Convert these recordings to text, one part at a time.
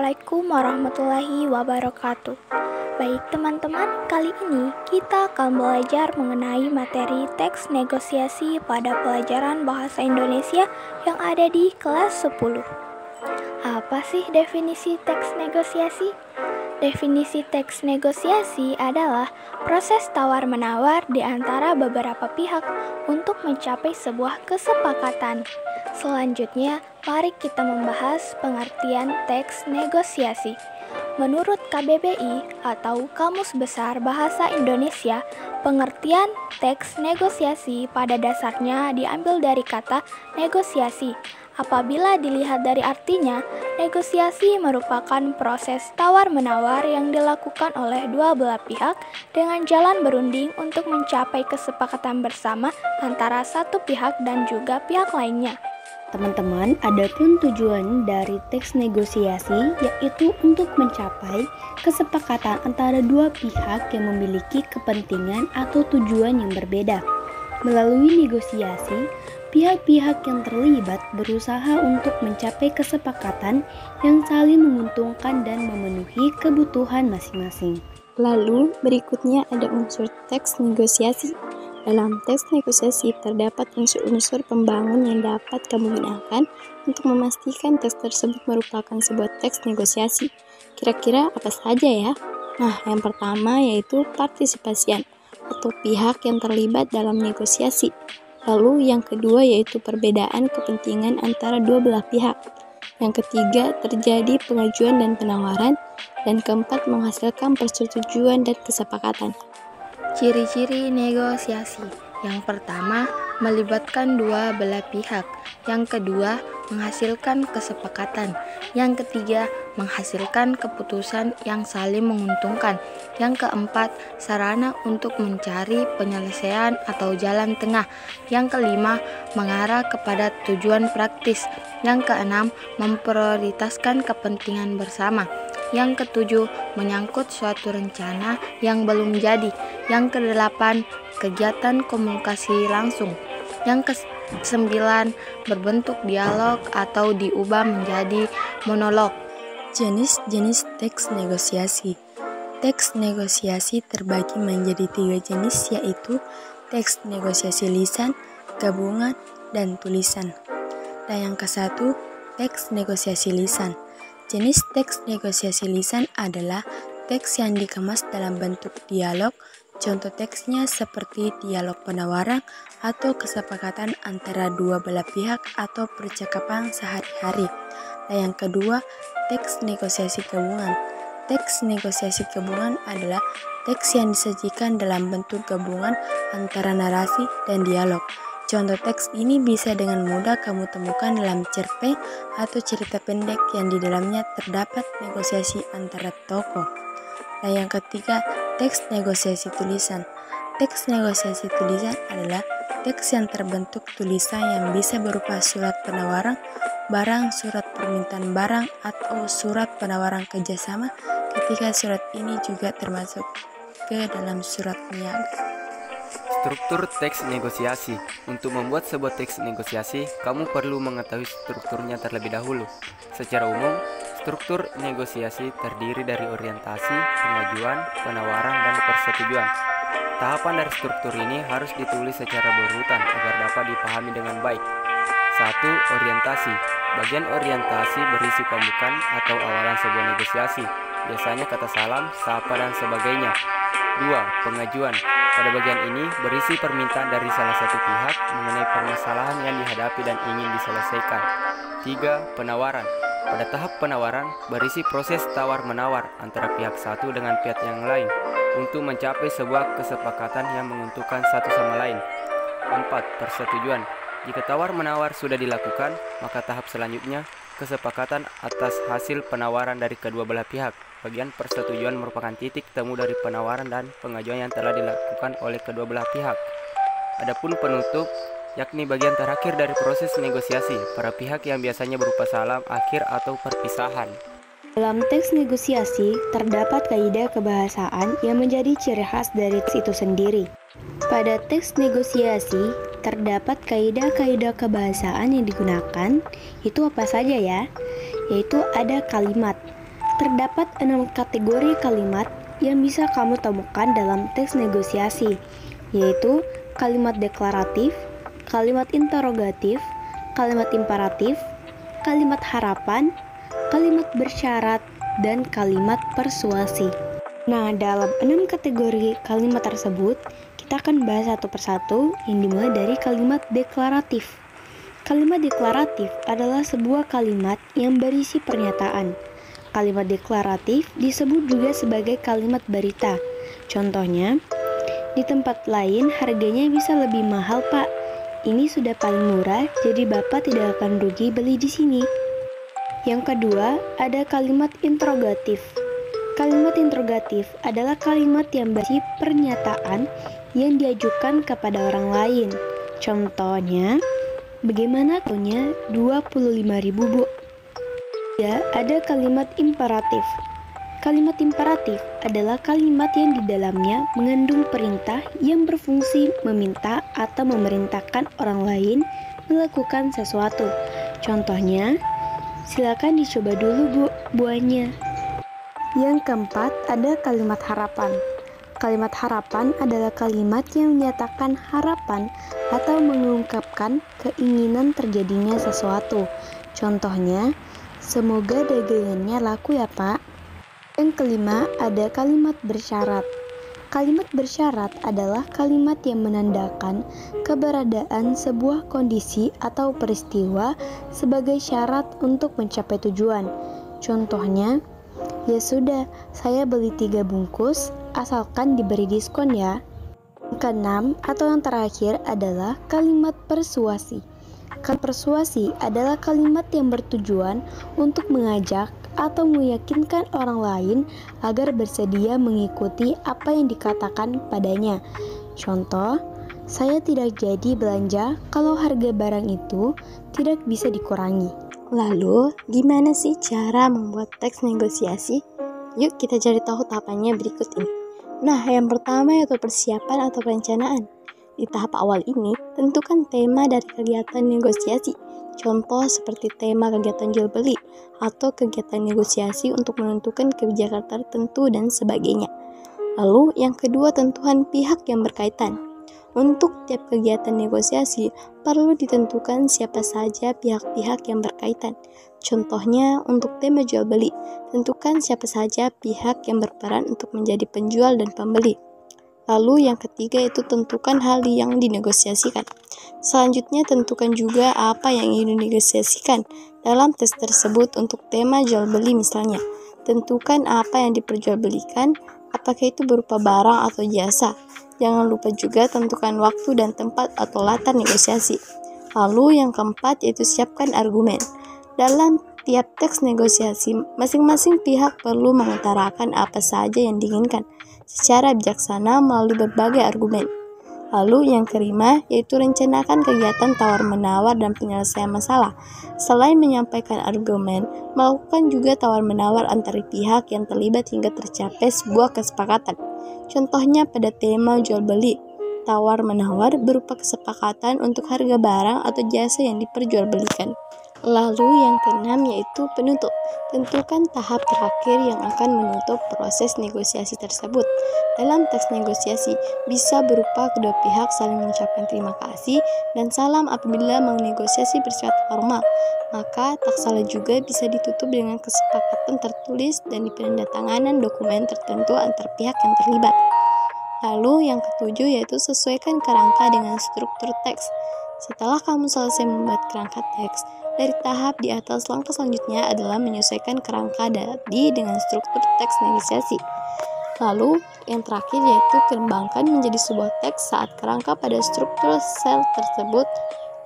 Assalamualaikum warahmatullahi wabarakatuh. Baik teman-teman, kali ini kita akan belajar mengenai materi teks negosiasi pada pelajaran Bahasa Indonesia yang ada di kelas 10. Apa sih definisi teks negosiasi? Definisi teks negosiasi adalah proses tawar-menawar di antara beberapa pihak untuk mencapai sebuah kesepakatan. Selanjutnya, mari kita membahas pengertian teks negosiasi. Menurut KBBI atau Kamus Besar Bahasa Indonesia, pengertian teks negosiasi pada dasarnya diambil dari kata negosiasi. Apabila dilihat dari artinya, negosiasi merupakan proses tawar-menawar yang dilakukan oleh dua belah pihak dengan jalan berunding untuk mencapai kesepakatan bersama antara satu pihak dan juga pihak lainnya. Teman-teman, adapun tujuan dari teks negosiasi yaitu untuk mencapai kesepakatan antara dua pihak yang memiliki kepentingan atau tujuan yang berbeda. Melalui negosiasi, pihak-pihak yang terlibat berusaha untuk mencapai kesepakatan yang saling menguntungkan dan memenuhi kebutuhan masing-masing. Lalu, berikutnya ada unsur teks negosiasi. Dalam teks negosiasi terdapat unsur-unsur pembangun yang dapat kamu gunakan untuk memastikan teks tersebut merupakan sebuah teks negosiasi. Kira-kira apa saja ya? Nah, yang pertama yaitu partisipasian atau pihak yang terlibat dalam negosiasi. Lalu yang kedua yaitu perbedaan kepentingan antara dua belah pihak. Yang ketiga terjadi pengajuan dan penawaran. Dan keempat menghasilkan persetujuan dan kesepakatan. Ciri-ciri negosiasi. Yang pertama, melibatkan dua belah pihak. Yang kedua, menghasilkan kesepakatan. Yang ketiga, menghasilkan keputusan yang saling menguntungkan. Yang keempat, sarana untuk mencari penyelesaian atau jalan tengah. Yang kelima, mengarah kepada tujuan praktis. Yang keenam, memprioritaskan kepentingan bersama. Yang ketujuh, menyangkut suatu rencana yang belum jadi. Yang kedelapan, kegiatan komunikasi langsung. Yang kesembilan, berbentuk dialog atau diubah menjadi monolog. Jenis-jenis teks negosiasi. Teks negosiasi terbagi menjadi 3 jenis, yaitu teks negosiasi lisan, gabungan, dan tulisan. Dan yang ke-1, teks negosiasi lisan. Jenis teks negosiasi lisan adalah teks yang dikemas dalam bentuk dialog. Contoh teksnya seperti dialog penawaran atau kesepakatan antara dua belah pihak atau percakapan sehari-hari. Dan yang kedua, teks negosiasi gabungan. Teks negosiasi gabungan adalah teks yang disajikan dalam bentuk gabungan antara narasi dan dialog. Contoh teks ini bisa dengan mudah kamu temukan dalam cerpen atau cerita pendek yang di dalamnya terdapat negosiasi antara tokoh. Dan yang ketiga, teks negosiasi tulisan. Teks negosiasi tulisan adalah teks yang terbentuk tulisan yang bisa berupa surat penawaran barang, surat permintaan barang, atau surat penawaran kerjasama ketika surat ini juga termasuk ke dalam surat niaga. Struktur teks negosiasi. Untuk membuat sebuah teks negosiasi, kamu perlu mengetahui strukturnya terlebih dahulu. Secara umum, struktur negosiasi terdiri dari orientasi, pengajuan, penawaran, dan persetujuan. Tahapan dari struktur ini harus ditulis secara berurutan agar dapat dipahami dengan baik. 1. Orientasi. Bagian orientasi berisi pembukaan atau awalan sebuah negosiasi, biasanya kata salam, sapa, dan sebagainya. 2. Pengajuan. Pada bagian ini berisi permintaan dari salah satu pihak mengenai permasalahan yang dihadapi dan ingin diselesaikan. 3. Penawaran. Pada tahap penawaran berisi proses tawar-menawar antara pihak satu dengan pihak yang lain untuk mencapai sebuah kesepakatan yang menguntungkan satu sama lain. 4. Persetujuan. Jika tawar-menawar sudah dilakukan, maka tahap selanjutnya kesepakatan atas hasil penawaran dari kedua belah pihak. Bagian persetujuan merupakan titik temu dari penawaran dan pengajuan yang telah dilakukan oleh kedua belah pihak. Adapun penutup, yakni bagian terakhir dari proses negosiasi, para pihak yang biasanya berupa salam akhir atau perpisahan. Dalam teks negosiasi, terdapat kaidah kebahasaan yang menjadi ciri khas dari teks itu sendiri. Pada teks negosiasi, terdapat kaidah-kaidah kebahasaan yang digunakan. Itu apa saja ya? Yaitu ada kalimat. Terdapat 6 kategori kalimat yang bisa kamu temukan dalam teks negosiasi, yaitu kalimat deklaratif, kalimat interrogatif, kalimat imperatif, kalimat harapan, kalimat bersyarat, dan kalimat persuasi. Nah, dalam 6 kategori kalimat tersebut, kita akan bahas satu persatu yang dimulai dari kalimat deklaratif. Kalimat deklaratif adalah sebuah kalimat yang berisi pernyataan. Kalimat deklaratif disebut juga sebagai kalimat berita. Contohnya, di tempat lain harganya bisa lebih mahal, Pak. Ini sudah paling murah, jadi Bapak tidak akan rugi beli di sini. Yang kedua, ada kalimat interrogatif. Kalimat interrogatif adalah kalimat yang berisi pernyataan yang diajukan kepada orang lain. Contohnya, bagaimana punya 25.000, Bu? Ya, ada kalimat imperatif. Kalimat imperatif adalah kalimat yang di dalamnya mengandung perintah yang berfungsi meminta atau memerintahkan orang lain melakukan sesuatu. Contohnya, silakan dicoba dulu, Bu, buahnya. Yang keempat, ada kalimat harapan. Kalimat harapan adalah kalimat yang menyatakan harapan atau mengungkapkan keinginan terjadinya sesuatu. Contohnya, semoga dagangannya laku ya, Pak. Yang kelima, ada kalimat bersyarat. Kalimat bersyarat adalah kalimat yang menandakan keberadaan sebuah kondisi atau peristiwa sebagai syarat untuk mencapai tujuan. Contohnya, ya sudah, saya beli 3 bungkus, asalkan diberi diskon ya. Yang keenam atau yang terakhir adalah kalimat persuasi. Kalimat persuasi adalah kalimat yang bertujuan untuk mengajak atau meyakinkan orang lain agar bersedia mengikuti apa yang dikatakan padanya. Contoh, saya tidak jadi belanja kalau harga barang itu tidak bisa dikurangi. Lalu, gimana sih cara membuat teks negosiasi? Yuk kita cari tahu tahapannya berikut ini. Nah, yang pertama yaitu persiapan atau perencanaan. Di tahap awal ini, tentukan tema dari kegiatan negosiasi. Contoh seperti tema kegiatan jual beli atau kegiatan negosiasi untuk menentukan kebijakan tertentu dan sebagainya. Lalu, yang kedua, tentukan pihak yang berkaitan. Untuk tiap kegiatan negosiasi, perlu ditentukan siapa saja pihak-pihak yang berkaitan. Contohnya, untuk tema jual beli, tentukan siapa saja pihak yang berperan untuk menjadi penjual dan pembeli. Lalu yang ketiga itu tentukan hal yang dinegosiasikan. Selanjutnya tentukan juga apa yang ingin dinegosiasikan dalam teks tersebut. Untuk tema jual beli misalnya, tentukan apa yang diperjualbelikan, apakah itu berupa barang atau jasa. Jangan lupa juga tentukan waktu dan tempat atau latar negosiasi. Lalu yang keempat yaitu siapkan argumen. Dalam tiap teks negosiasi, masing-masing pihak perlu mengutarakan apa saja yang diinginkan secara bijaksana melalui berbagai argumen. Lalu yang kelima yaitu rencanakan kegiatan tawar-menawar dan penyelesaian masalah. Selain menyampaikan argumen, melakukan juga tawar-menawar antara pihak yang terlibat hingga tercapai sebuah kesepakatan. Contohnya pada tema jual beli, tawar-menawar berupa kesepakatan untuk harga barang atau jasa yang diperjualbelikan. Lalu yang keenam yaitu penutup. Tentukan tahap terakhir yang akan menutup proses negosiasi tersebut. Dalam teks negosiasi bisa berupa kedua pihak saling mengucapkan terima kasih dan salam apabila menegosiasi bersifat formal. Maka tak salah juga bisa ditutup dengan kesepakatan tertulis dan penandatanganan dokumen tertentu antar pihak yang terlibat. Lalu yang ketujuh yaitu sesuaikan kerangka dengan struktur teks. Setelah kamu selesai membuat kerangka teks, dari tahap di atas, langkah selanjutnya adalah menyesuaikan kerangka tadi dengan struktur teks negosiasi. Lalu, yang terakhir yaitu kembangkan menjadi sebuah teks saat kerangka pada struktur sel tersebut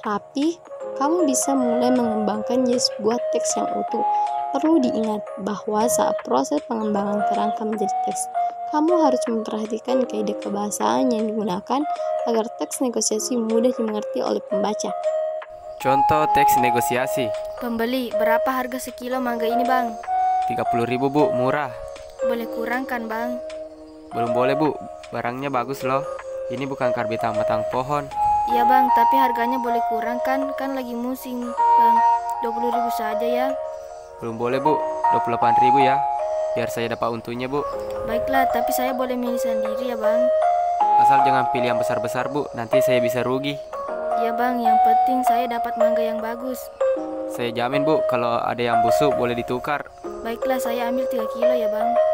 rapi, kamu bisa mulai mengembangkan jadi sebuah teks yang utuh. Perlu diingat bahwa saat proses pengembangan kerangka menjadi teks, kamu harus memperhatikan kaidah kebahasaan yang digunakan agar teks negosiasi mudah dimengerti oleh pembaca. Contoh teks negosiasi. Pembeli, berapa harga sekilo mangga ini, Bang? 30.000, Bu, murah. Boleh kurang kan, Bang? Belum boleh, Bu, barangnya bagus loh. Ini bukan karbitang batang pohon. Iya, Bang, tapi harganya boleh kurang kan? Kan lagi musim, Bang. 20.000 saja ya. Belum boleh, Bu, 28.000 ya. biar saya dapat untungnya, Bu. Baiklah, tapi saya boleh milih sendiri ya bang. Asal jangan pilih yang besar-besar, Bu, nanti saya bisa rugi. Ya bang, yang penting saya dapat mangga yang bagus. Saya jamin, Bu, kalau ada yang busuk boleh ditukar. Baiklah, saya ambil 3 kilo ya bang.